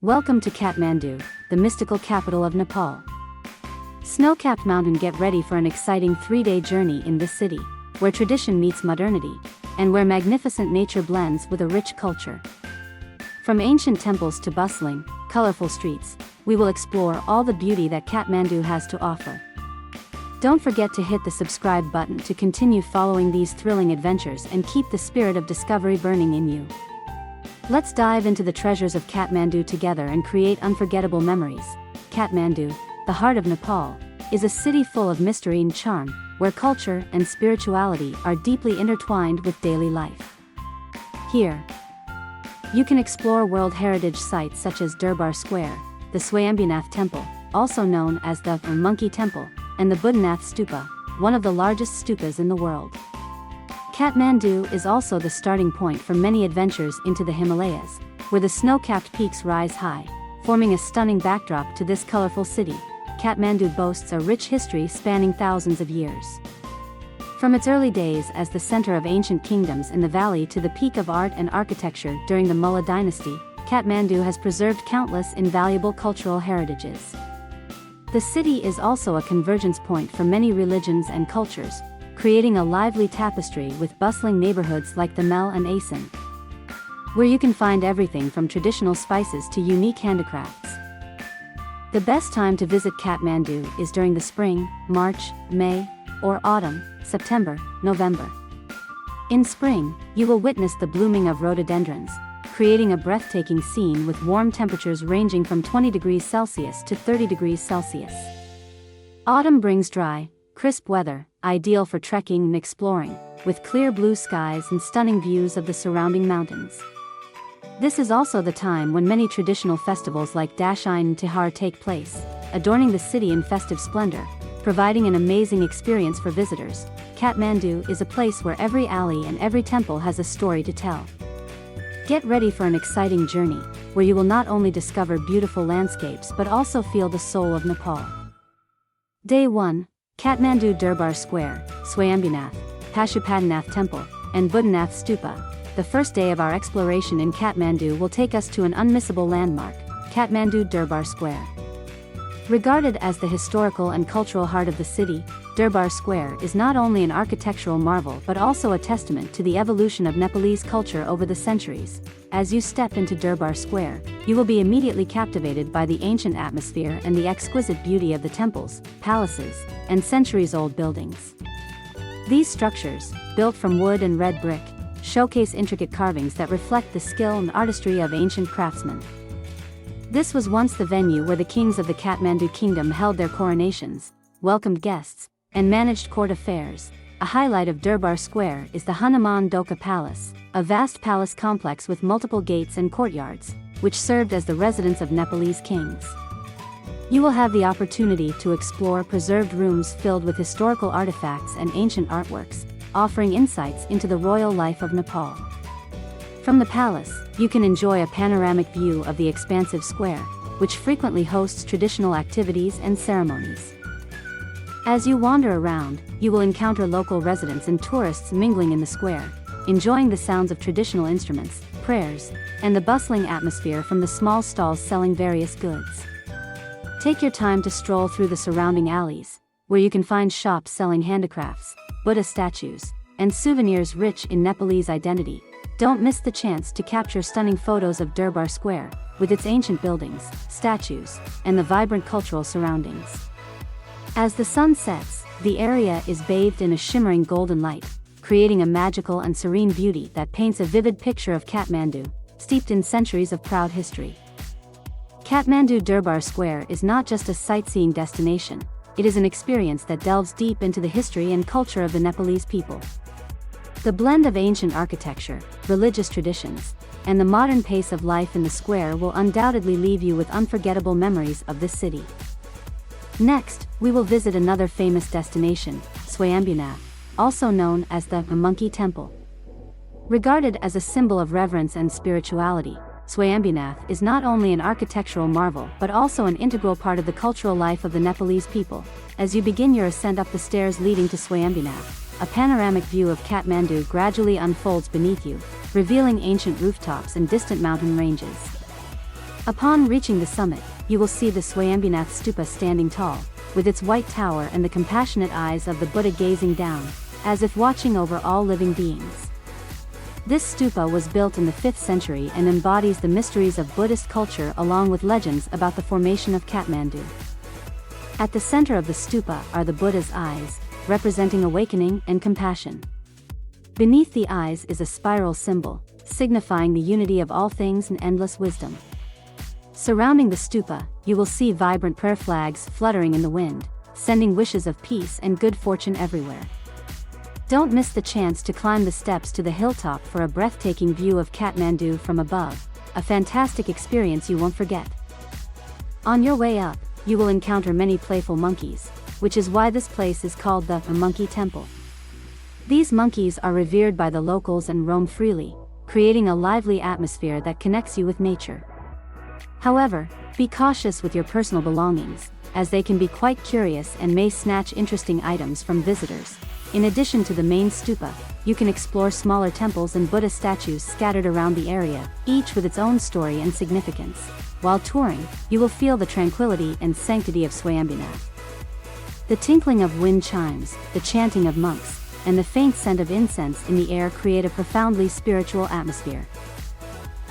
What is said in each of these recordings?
Welcome to Kathmandu, the mystical capital of Nepal. Snow-capped mountain, get ready for an exciting 3-day journey in this city, where tradition meets modernity, and where magnificent nature blends with a rich culture. From ancient temples to bustling, colorful streets, we will explore all the beauty that Kathmandu has to offer. Don't forget to hit the subscribe button to continue following these thrilling adventures and keep the spirit of discovery burning in you. Let's dive into the treasures of Kathmandu together and create unforgettable memories. Kathmandu, the heart of Nepal, is a city full of mystery and charm, where culture and spirituality are deeply intertwined with daily life. Here, you can explore World Heritage sites such as Durbar Square, the Swayambhunath Temple, also known as the Monkey Temple, and the Boudhanath Stupa, one of the largest stupas in the world. Kathmandu is also the starting point for many adventures into the Himalayas, where the snow-capped peaks rise high, forming a stunning backdrop to this colorful city. Kathmandu boasts a rich history spanning thousands of years. From its early days as the center of ancient kingdoms in the valley to the peak of art and architecture during the Mulla dynasty, Kathmandu has preserved countless invaluable cultural heritages. The city is also a convergence point for many religions and cultures, creating a lively tapestry with bustling neighborhoods like Thamel and Asin, where you can find everything from traditional spices to unique handicrafts. The best time to visit Kathmandu is during the spring, March, May, or autumn, September, November. In spring, you will witness the blooming of rhododendrons, creating a breathtaking scene with warm temperatures ranging from 20 degrees Celsius to 30 degrees Celsius. Autumn brings dry, crisp weather, ideal for trekking and exploring, with clear blue skies and stunning views of the surrounding mountains. This is also the time when many traditional festivals like Dashain and Tihar take place, adorning the city in festive splendor, providing an amazing experience for visitors. Kathmandu is a place where every alley and every temple has a story to tell. Get ready for an exciting journey, where you will not only discover beautiful landscapes but also feel the soul of Nepal. Day 1. Kathmandu Durbar Square, Swayambhunath, Pashupatinath Temple, and Boudhanath Stupa. The first day of our exploration in Kathmandu will take us to an unmissable landmark, Kathmandu Durbar Square. Regarded as the historical and cultural heart of the city, Durbar Square is not only an architectural marvel but also a testament to the evolution of Nepalese culture over the centuries. As you step into Durbar Square, you will be immediately captivated by the ancient atmosphere and the exquisite beauty of the temples, palaces, and centuries-old buildings. These structures, built from wood and red brick, showcase intricate carvings that reflect the skill and artistry of ancient craftsmen. This was once the venue where the kings of the Kathmandu kingdom held their coronations, welcomed guests, and managed court affairs. A highlight of Durbar Square is the Hanuman Doka Palace, a vast palace complex with multiple gates and courtyards, which served as the residence of Nepalese kings. You will have the opportunity to explore preserved rooms filled with historical artifacts and ancient artworks, offering insights into the royal life of Nepal. From the palace, you can enjoy a panoramic view of the expansive square, which frequently hosts traditional activities and ceremonies. As you wander around, you will encounter local residents and tourists mingling in the square, enjoying the sounds of traditional instruments, prayers, and the bustling atmosphere from the small stalls selling various goods. Take your time to stroll through the surrounding alleys, where you can find shops selling handicrafts, Buddha statues, and souvenirs rich in Nepalese identity. Don't miss the chance to capture stunning photos of Durbar Square, with its ancient buildings, statues, and the vibrant cultural surroundings. As the sun sets, the area is bathed in a shimmering golden light, creating a magical and serene beauty that paints a vivid picture of Kathmandu, steeped in centuries of proud history. Kathmandu Durbar Square is not just a sightseeing destination, it is an experience that delves deep into the history and culture of the Nepalese people. The blend of ancient architecture, religious traditions, and the modern pace of life in the square will undoubtedly leave you with unforgettable memories of this city. Next, we will visit another famous destination, Swayambhunath, also known as the Monkey Temple. Regarded as a symbol of reverence and spirituality, Swayambhunath is not only an architectural marvel but also an integral part of the cultural life of the Nepalese people. As you begin your ascent up the stairs leading to Swayambhunath, a panoramic view of Kathmandu gradually unfolds beneath you, revealing ancient rooftops and distant mountain ranges. Upon reaching the summit, you will see the Swayambhunath Stupa standing tall, with its white tower and the compassionate eyes of the Buddha gazing down, as if watching over all living beings. This stupa was built in the 5th century and embodies the mysteries of Buddhist culture along with legends about the formation of Kathmandu. At the center of the stupa are the Buddha's eyes, representing awakening and compassion. Beneath the eyes is a spiral symbol, signifying the unity of all things and endless wisdom. Surrounding the stupa, you will see vibrant prayer flags fluttering in the wind, sending wishes of peace and good fortune everywhere. Don't miss the chance to climb the steps to the hilltop for a breathtaking view of Kathmandu from above, a fantastic experience you won't forget. On your way up, you will encounter many playful monkeys, which is why this place is called the Monkey Temple. These monkeys are revered by the locals and roam freely, creating a lively atmosphere that connects you with nature. However, be cautious with your personal belongings, as they can be quite curious and may snatch interesting items from visitors. In addition to the main stupa, you can explore smaller temples and Buddha statues scattered around the area, each with its own story and significance. While touring, you will feel the tranquility and sanctity of Swayambhunath. The tinkling of wind chimes, the chanting of monks, and the faint scent of incense in the air create a profoundly spiritual atmosphere.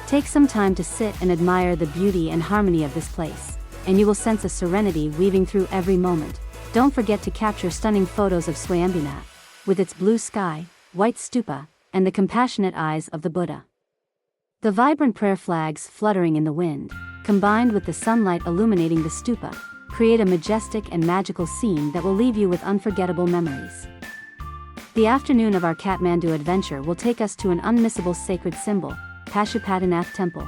Take some time to sit and admire the beauty and harmony of this place, and you will sense a serenity weaving through every moment. Don't forget to capture stunning photos of Swayambhunath, with its blue sky, white stupa, and the compassionate eyes of the Buddha. The vibrant prayer flags fluttering in the wind, combined with the sunlight illuminating the stupa, create a majestic and magical scene that will leave you with unforgettable memories. The afternoon of our Kathmandu adventure will take us to an unmissable sacred symbol, Pashupatinath Temple.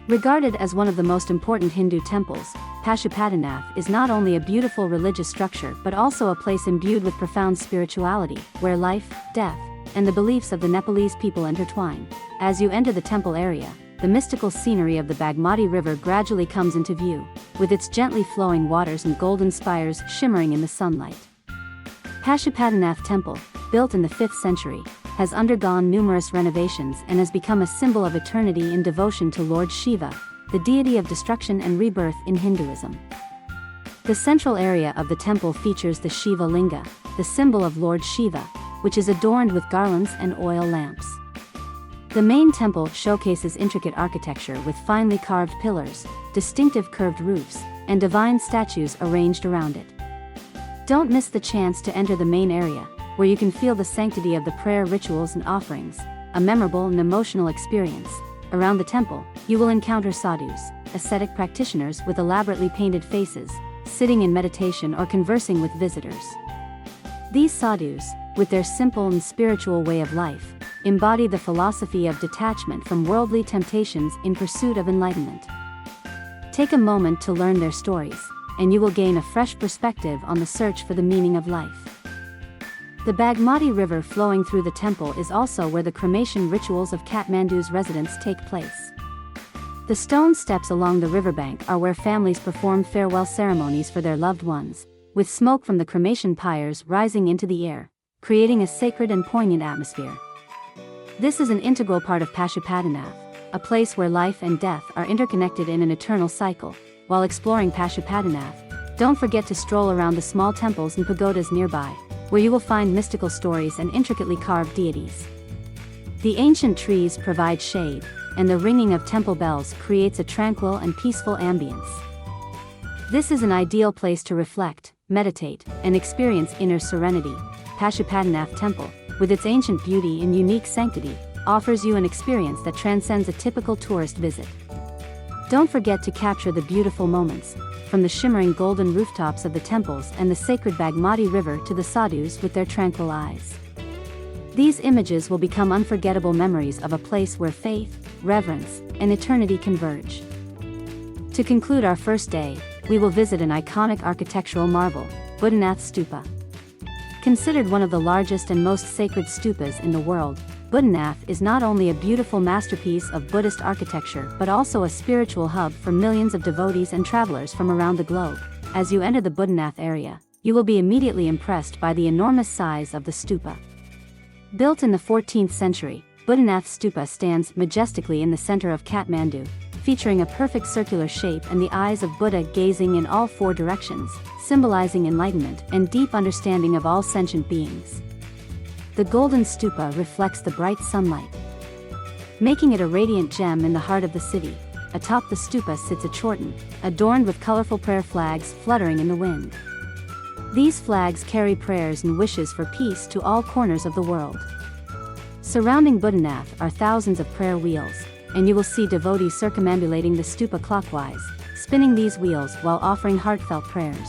Regarded as one of the most important Hindu temples, Pashupatinath is not only a beautiful religious structure but also a place imbued with profound spirituality, where life, death, and the beliefs of the Nepalese people intertwine. As you enter the temple area, the mystical scenery of the Bagmati River gradually comes into view, with its gently flowing waters and golden spires shimmering in the sunlight. Pashupatinath Temple, built in the 5th century, has undergone numerous renovations and has become a symbol of eternity in devotion to Lord Shiva, the deity of destruction and rebirth in Hinduism. The central area of the temple features the Shiva Linga, the symbol of Lord Shiva, which is adorned with garlands and oil lamps. The main temple showcases intricate architecture with finely carved pillars, distinctive curved roofs, and divine statues arranged around it. Don't miss the chance to enter the main area, where you can feel the sanctity of the prayer rituals and offerings, a memorable and emotional experience. Around the temple, you will encounter sadhus, ascetic practitioners with elaborately painted faces, sitting in meditation or conversing with visitors. These sadhus, with their simple and spiritual way of life, embody the philosophy of detachment from worldly temptations in pursuit of enlightenment. Take a moment to learn their stories, and you will gain a fresh perspective on the search for the meaning of life. The Bagmati River flowing through the temple is also where the cremation rituals of Kathmandu's residents take place. The stone steps along the riverbank are where families perform farewell ceremonies for their loved ones, with smoke from the cremation pyres rising into the air, creating a sacred and poignant atmosphere. This is an integral part of Pashupatinath, a place where life and death are interconnected in an eternal cycle. While exploring Pashupatinath, don't forget to stroll around the small temples and pagodas nearby, where you will find mystical stories and intricately carved deities. The ancient trees provide shade, and the ringing of temple bells creates a tranquil and peaceful ambience. This is an ideal place to reflect, meditate, and experience inner serenity. Pashupatinath Temple, with its ancient beauty and unique sanctity, offers you an experience that transcends a typical tourist visit. Don't forget to capture the beautiful moments, from the shimmering golden rooftops of the temples and the sacred Bagmati River to the sadhus with their tranquil eyes. These images will become unforgettable memories of a place where faith, reverence, and eternity converge. To conclude our first day, we will visit an iconic architectural marvel, Boudhanath Stupa. Considered one of the largest and most sacred stupas in the world, Boudhanath is not only a beautiful masterpiece of Buddhist architecture but also a spiritual hub for millions of devotees and travelers from around the globe. As you enter the Boudhanath area, you will be immediately impressed by the enormous size of the stupa. Built in the 14th century, Boudhanath Stupa stands majestically in the center of Kathmandu, featuring a perfect circular shape and the eyes of Buddha gazing in all four directions, symbolizing enlightenment and deep understanding of all sentient beings. The golden stupa reflects the bright sunlight, making it a radiant gem in the heart of the city. Atop the stupa sits a chorten, adorned with colorful prayer flags fluttering in the wind. These flags carry prayers and wishes for peace to all corners of the world. Surrounding Boudhanath are thousands of prayer wheels, and you will see devotees circumambulating the stupa clockwise, spinning these wheels while offering heartfelt prayers.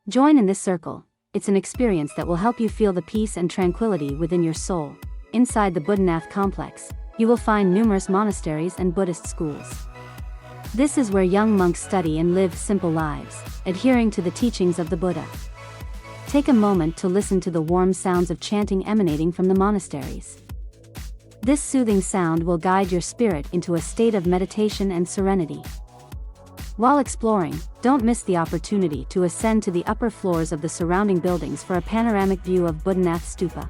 Join in this circle. It's an experience that will help you feel the peace and tranquility within your soul. Inside the Boudhanath complex, you will find numerous monasteries and Buddhist schools. This is where young monks study and live simple lives, adhering to the teachings of the Buddha. Take a moment to listen to the warm sounds of chanting emanating from the monasteries. This soothing sound will guide your spirit into a state of meditation and serenity. While exploring, don't miss the opportunity to ascend to the upper floors of the surrounding buildings for a panoramic view of Boudhanath Stupa.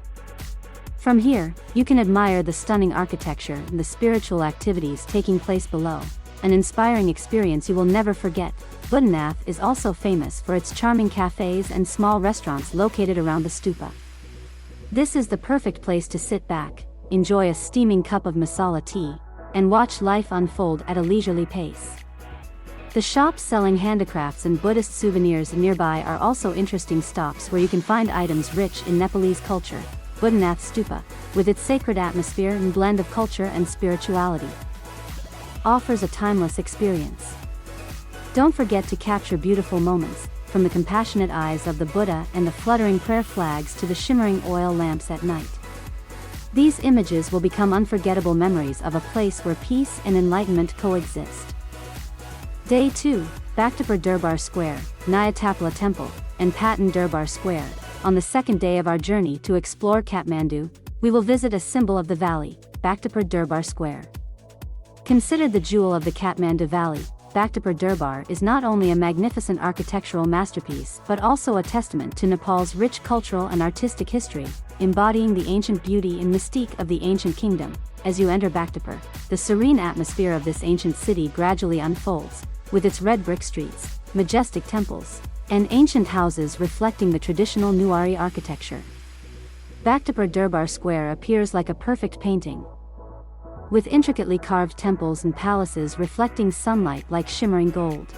From here, you can admire the stunning architecture and the spiritual activities taking place below, an inspiring experience you will never forget. Boudhanath is also famous for its charming cafes and small restaurants located around the stupa. This is the perfect place to sit back, enjoy a steaming cup of masala tea, and watch life unfold at a leisurely pace. The shops selling handicrafts and Buddhist souvenirs nearby are also interesting stops where you can find items rich in Nepalese culture. Boudhanath Stupa, with its sacred atmosphere and blend of culture and spirituality, offers a timeless experience. Don't forget to capture beautiful moments, from the compassionate eyes of the Buddha and the fluttering prayer flags to the shimmering oil lamps at night. These images will become unforgettable memories of a place where peace and enlightenment coexist. Day 2, Bhaktapur Durbar Square, Nyatapola Temple, and Patan Durbar Square. On the second day of our journey to explore Kathmandu, we will visit a symbol of the valley, Bhaktapur Durbar Square. Considered the jewel of the Kathmandu Valley, Bhaktapur Durbar is not only a magnificent architectural masterpiece but also a testament to Nepal's rich cultural and artistic history, embodying the ancient beauty and mystique of the ancient kingdom. As you enter Bhaktapur, the serene atmosphere of this ancient city gradually unfolds, with its red brick streets, majestic temples, and ancient houses reflecting the traditional Newari architecture. Bhaktapur Durbar Square appears like a perfect painting, with intricately carved temples and palaces reflecting sunlight like shimmering gold.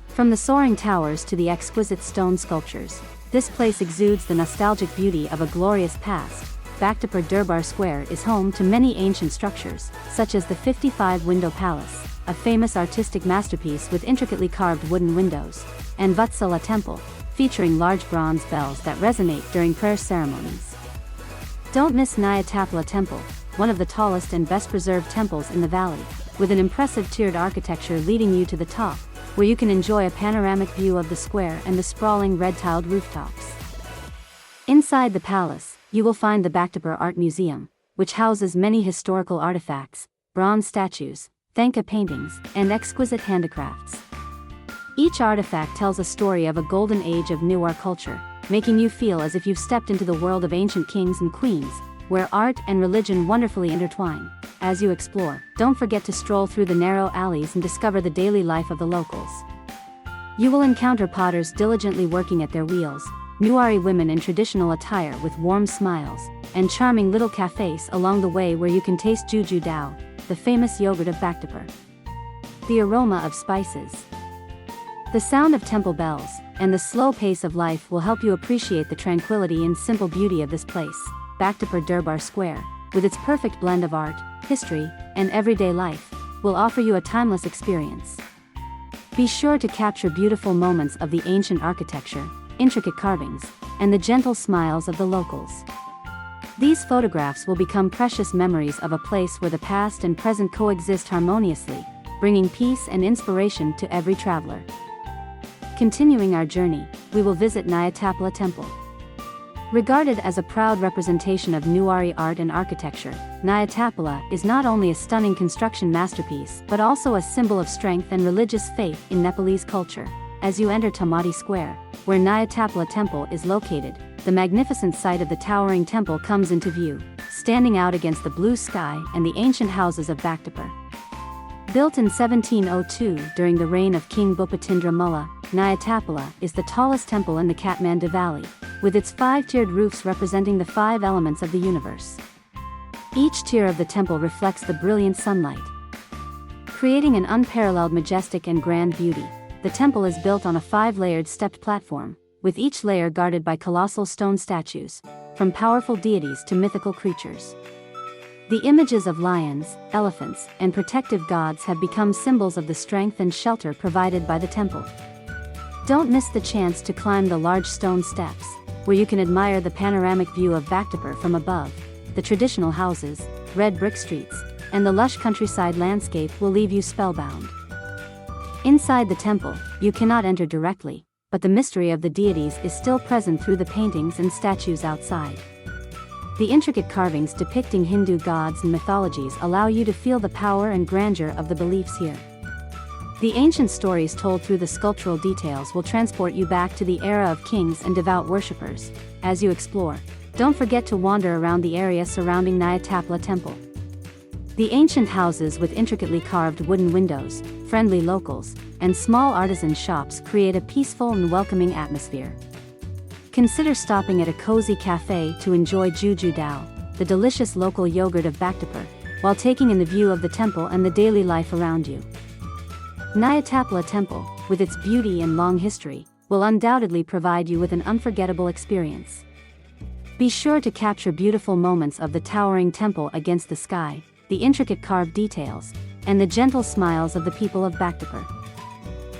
From the soaring towers to the exquisite stone sculptures, this place exudes the nostalgic beauty of a glorious past. Bhaktapur Durbar Square is home to many ancient structures, such as the 55-window palace, a famous artistic masterpiece with intricately carved wooden windows, and Vatsala Temple, featuring large bronze bells that resonate during prayer ceremonies. Don't miss Nyatapola Temple, one of the tallest and best-preserved temples in the valley, with an impressive tiered architecture leading you to the top, where you can enjoy a panoramic view of the square and the sprawling red-tiled rooftops. Inside the palace, you will find the Bhaktapur Art Museum, which houses many historical artifacts, bronze statues, Thanka paintings, and exquisite handicrafts. Each artifact tells a story of a golden age of Newar culture, making you feel as if you've stepped into the world of ancient kings and queens, where art and religion wonderfully intertwine. As you explore, don't forget to stroll through the narrow alleys and discover the daily life of the locals. You will encounter potters diligently working at their wheels, Newari women in traditional attire with warm smiles, and charming little cafes along the way where you can taste Juju Dao, the famous yogurt of Bhaktapur. The aroma of spices, the sound of temple bells, and the slow pace of life will help you appreciate the tranquility and simple beauty of this place. Bhaktapur Durbar Square, with its perfect blend of art, history, and everyday life, will offer you a timeless experience. Be sure to capture beautiful moments of the ancient architecture, intricate carvings, and the gentle smiles of the locals. These photographs will become precious memories of a place where the past and present coexist harmoniously, bringing peace and inspiration to every traveler. Continuing our journey, we will visit Nyatapola Temple. Regarded as a proud representation of Newari art and architecture, Nyatapola is not only a stunning construction masterpiece but also a symbol of strength and religious faith in Nepalese culture. As you enter Thamel Square, where Nyatapola Temple is located, the magnificent sight of the towering temple comes into view, standing out against the blue sky and the ancient houses of Bhaktapur. Built in 1702 during the reign of King Bhupatindra Mulla, Nyatapola is the tallest temple in the Kathmandu Valley, with its 5-tiered roofs representing the 5 elements of the universe. Each tier of the temple reflects the brilliant sunlight, creating an unparalleled majestic and grand beauty. The temple is built on a 5-layered stepped platform, with each layer guarded by colossal stone statues, from powerful deities to mythical creatures. The images of lions, elephants, and protective gods have become symbols of the strength and shelter provided by the temple. Don't miss the chance to climb the large stone steps, where you can admire the panoramic view of Bhaktapur from above. The traditional houses, red brick streets, and the lush countryside landscape will leave you spellbound. Inside the temple, you cannot enter directly, but the mystery of the deities is still present through the paintings and statues outside. The intricate carvings depicting Hindu gods and mythologies allow you to feel the power and grandeur of the beliefs here. The ancient stories told through the sculptural details will transport you back to the era of kings and devout worshippers. As you explore, don't forget to wander around the area surrounding Nyatapola Temple. The ancient houses with intricately carved wooden windows, friendly locals, and small artisan shops create a peaceful and welcoming atmosphere. Consider stopping at a cozy cafe to enjoy Juju Dao, the delicious local yogurt of Bhaktapur, while taking in the view of the temple and the daily life around you. Nyatapola Temple, with its beauty and long history, will undoubtedly provide you with an unforgettable experience. Be sure to capture beautiful moments of the towering temple against the sky, the intricate carved details, and the gentle smiles of the people of Bhaktapur.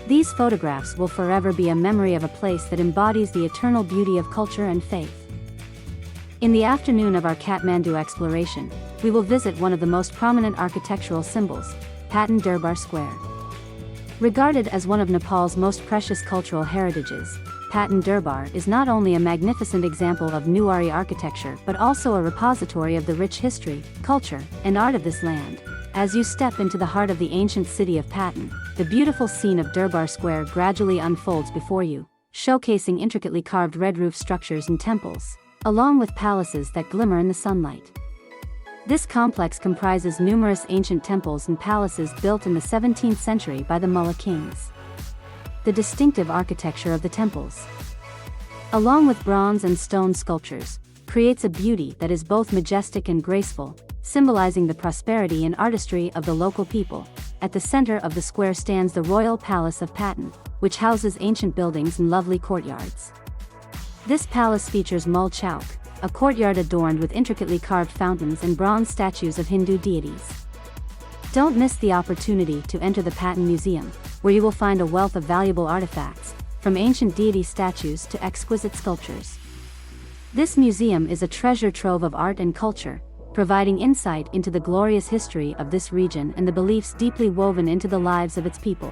These photographs will forever be a memory of a place that embodies the eternal beauty of culture and faith. In the afternoon of our Kathmandu exploration, we will visit one of the most prominent architectural symbols, Patan Durbar Square. Regarded as one of Nepal's most precious cultural heritages, Patan Durbar is not only a magnificent example of Newari architecture but also a repository of the rich history, culture, and art of this land. As you step into the heart of the ancient city of Patan, the beautiful scene of Durbar Square gradually unfolds before you, showcasing intricately carved red roof structures and temples, along with palaces that glimmer in the sunlight. This complex comprises numerous ancient temples and palaces built in the 17th century by the Mulla kings. The distinctive architecture of the temples, along with bronze and stone sculptures, creates a beauty that is both majestic and graceful, symbolizing the prosperity and artistry of the local people. At the center of the square stands the Royal Palace of Patan, which houses ancient buildings and lovely courtyards. This palace features Mul Chowk, a courtyard adorned with intricately carved fountains and bronze statues of Hindu deities. Don't miss the opportunity to enter the Patan Museum, where you will find a wealth of valuable artifacts, from ancient deity statues to exquisite sculptures. This museum is a treasure trove of art and culture, providing insight into the glorious history of this region and the beliefs deeply woven into the lives of its people.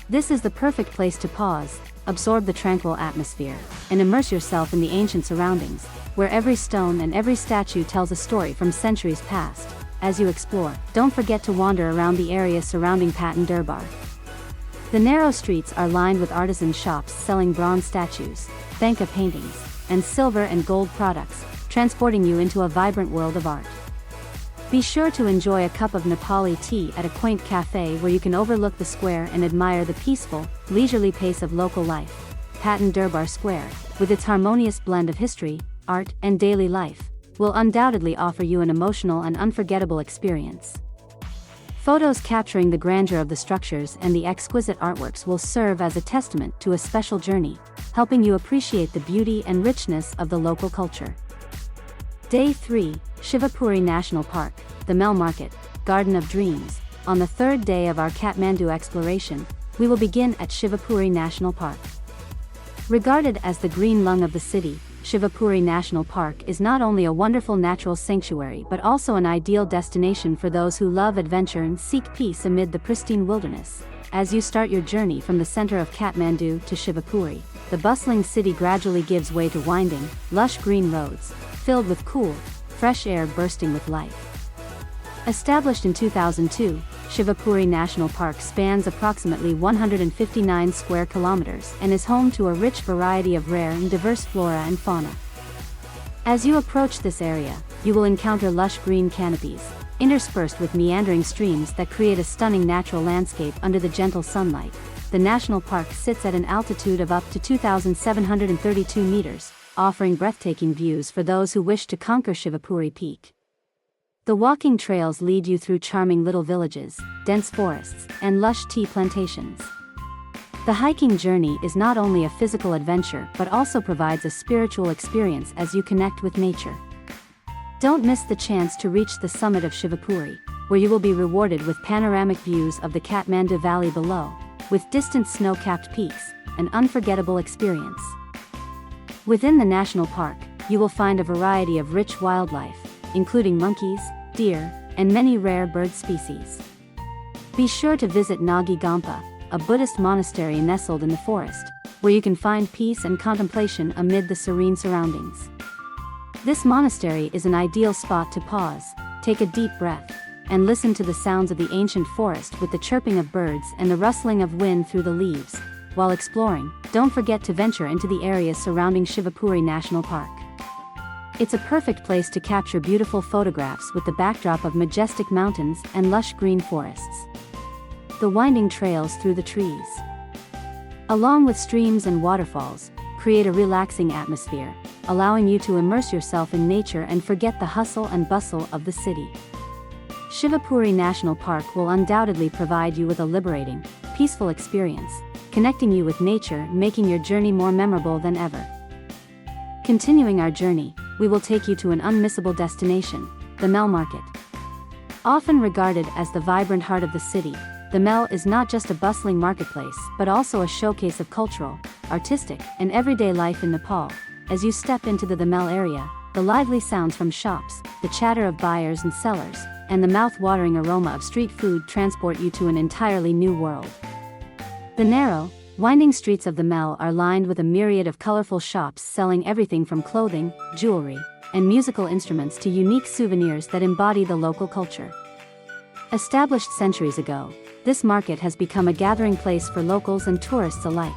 This is the perfect place to pause, absorb the tranquil atmosphere, and immerse yourself in the ancient surroundings, where every stone and every statue tells a story from centuries past. As you explore, don't forget to wander around the area surrounding Patan Durbar. The narrow streets are lined with artisan shops selling bronze statues, Thanka paintings, and silver and gold products, transporting you into a vibrant world of art. Be sure to enjoy a cup of Nepali tea at a quaint cafe where you can overlook the square and admire the peaceful, leisurely pace of local life. Patan Durbar Square, with its harmonious blend of history, art, and daily life, will undoubtedly offer you an emotional and unforgettable experience. Photos capturing the grandeur of the structures and the exquisite artworks will serve as a testament to a special journey, helping you appreciate the beauty and richness of the local culture. Day 3, Shivapuri National Park, Thamel Market, Garden of Dreams. On the third day of our Kathmandu exploration, we will begin at Shivapuri National Park. Regarded as the green lung of the city, Shivapuri National Park is not only a wonderful natural sanctuary but also an ideal destination for those who love adventure and seek peace amid the pristine wilderness. As you start your journey from the center of Kathmandu to Shivapuri, the bustling city gradually gives way to winding, lush green roads, filled with cool, fresh air bursting with life. Established in 2002, Shivapuri National Park spans approximately 159 square kilometers and is home to a rich variety of rare and diverse flora and fauna. As you approach this area, you will encounter lush green canopies, interspersed with meandering streams that create a stunning natural landscape under the gentle sunlight. The national park sits at an altitude of up to 2,732 meters, offering breathtaking views for those who wish to conquer Shivapuri Peak. The walking trails lead you through charming little villages, dense forests, and lush tea plantations. The hiking journey is not only a physical adventure but also provides a spiritual experience as you connect with nature. Don't miss the chance to reach the summit of Shivapuri, where you will be rewarded with panoramic views of the Kathmandu Valley below, with distant snow-capped peaks, an unforgettable experience. Within the national park, you will find a variety of rich wildlife, including monkeys, deer, and many rare bird species. Be sure to visit Nagi Gampa, a Buddhist monastery nestled in the forest, where you can find peace and contemplation amid the serene surroundings. This monastery is an ideal spot to pause, take a deep breath, and listen to the sounds of the ancient forest with the chirping of birds and the rustling of wind through the leaves. While exploring, don't forget to venture into the areas surrounding Shivapuri National Park. It's a perfect place to capture beautiful photographs with the backdrop of majestic mountains and lush green forests. The winding trails through the trees, along with streams and waterfalls, create a relaxing atmosphere, allowing you to immerse yourself in nature and forget the hustle and bustle of the city. Shivapuri National Park will undoubtedly provide you with a liberating, peaceful experience, connecting you with nature and making your journey more memorable than ever. Continuing our journey, we will take you to an unmissable destination, the Thamel Market. Often regarded as the vibrant heart of the city, the Thamel is not just a bustling marketplace but also a showcase of cultural, artistic, and everyday life in Nepal. As you step into the Thamel area, the lively sounds from shops, the chatter of buyers and sellers, and the mouth-watering aroma of street food transport you to an entirely new world. The narrow, winding streets of the Thamel are lined with a myriad of colorful shops selling everything from clothing, jewelry, and musical instruments to unique souvenirs that embody the local culture. Established centuries ago, this market has become a gathering place for locals and tourists alike.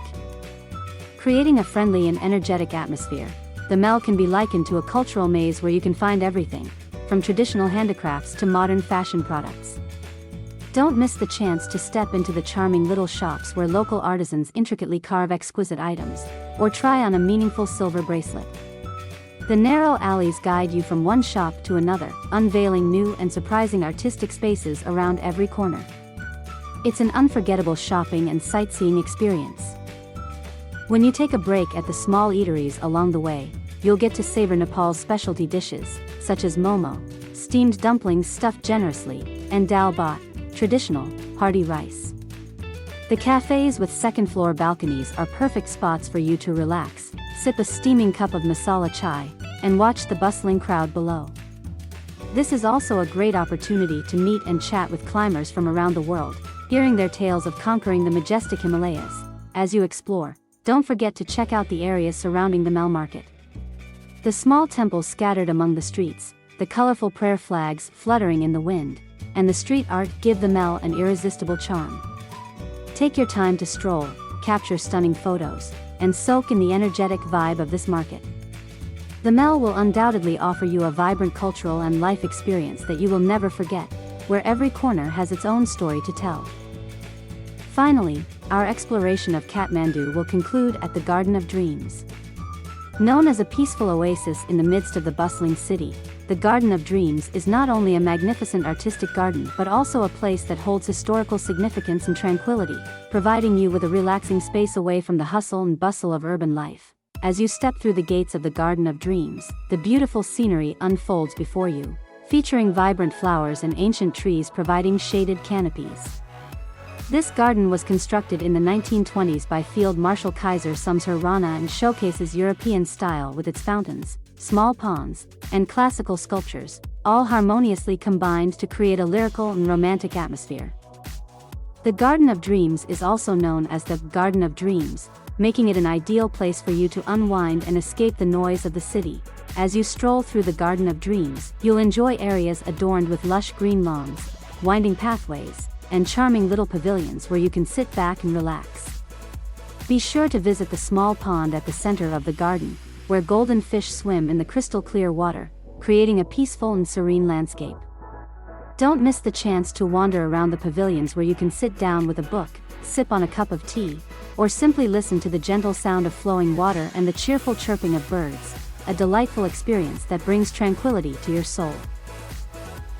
Creating a friendly and energetic atmosphere, the Thamel can be likened to a cultural maze where you can find everything, from traditional handicrafts to modern fashion products. Don't miss the chance to step into the charming little shops where local artisans intricately carve exquisite items, or try on a meaningful silver bracelet. The narrow alleys guide you from one shop to another, unveiling new and surprising artistic spaces around every corner. It's an unforgettable shopping and sightseeing experience. When you take a break at the small eateries along the way, you'll get to savor Nepal's specialty dishes, such as momo, steamed dumplings stuffed generously, and dal bhat, traditional, hearty rice. The cafes with second-floor balconies are perfect spots for you to relax, sip a steaming cup of masala chai, and watch the bustling crowd below. This is also a great opportunity to meet and chat with climbers from around the world, hearing their tales of conquering the majestic Himalayas. As you explore, don't forget to check out the areas surrounding the Thamel Market. The small temples scattered among the streets, the colorful prayer flags fluttering in the wind, and the street art give the Thamel an irresistible charm. Take your time to stroll, capture stunning photos, and soak in the energetic vibe of this market. The Thamel will undoubtedly offer you a vibrant cultural and life experience that you will never forget, where every corner has its own story to tell. Finally, our exploration of Kathmandu will conclude at the Garden of Dreams. Known as a peaceful oasis in the midst of the bustling city, the Garden of Dreams is not only a magnificent artistic garden but also a place that holds historical significance and tranquility, providing you with a relaxing space away from the hustle and bustle of urban life. As you step through the gates of the Garden of Dreams, the beautiful scenery unfolds before you, featuring vibrant flowers and ancient trees providing shaded canopies. This garden was constructed in the 1920s by Field Marshal Kaiser Sumsher Rana and showcases European style with its fountains, small ponds, and classical sculptures, all harmoniously combined to create a lyrical and romantic atmosphere. The Garden of Dreams is also known as the Garden of Dreams, making it an ideal place for you to unwind and escape the noise of the city. As you stroll through the Garden of Dreams, you'll enjoy areas adorned with lush green lawns, winding pathways, and charming little pavilions where you can sit back and relax. Be sure to visit the small pond at the center of the garden, where golden fish swim in the crystal clear water, creating a peaceful and serene landscape. Don't miss the chance to wander around the pavilions where you can sit down with a book, sip on a cup of tea, or simply listen to the gentle sound of flowing water and the cheerful chirping of birds, a delightful experience that brings tranquility to your soul.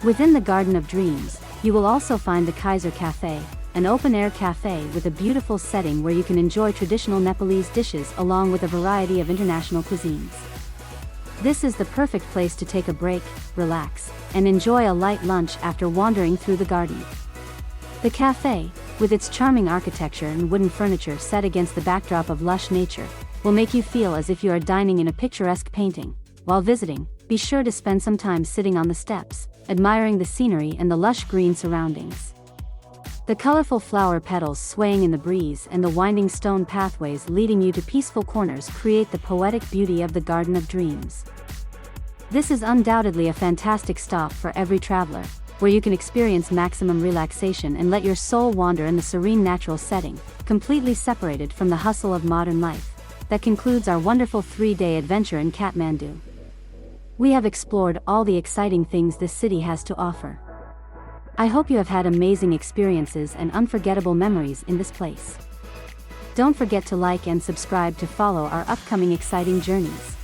Within the Garden of Dreams, you will also find the Kaiser Cafe, an open-air cafe with a beautiful setting where you can enjoy traditional Nepalese dishes along with a variety of international cuisines. This is the perfect place to take a break, relax, and enjoy a light lunch after wandering through the garden. The cafe, with its charming architecture and wooden furniture set against the backdrop of lush nature, will make you feel as if you are dining in a picturesque painting. While visiting, be sure to spend some time sitting on the steps, admiring the scenery and the lush green surroundings. The colorful flower petals swaying in the breeze and the winding stone pathways leading you to peaceful corners create the poetic beauty of the Garden of Dreams. This is undoubtedly a fantastic stop for every traveler, where you can experience maximum relaxation and let your soul wander in the serene natural setting, completely separated from the hustle of modern life. That concludes our wonderful 3-day adventure in Kathmandu. We have explored all the exciting things this city has to offer. I hope you have had amazing experiences and unforgettable memories in this place. Don't forget to like and subscribe to follow our upcoming exciting journeys.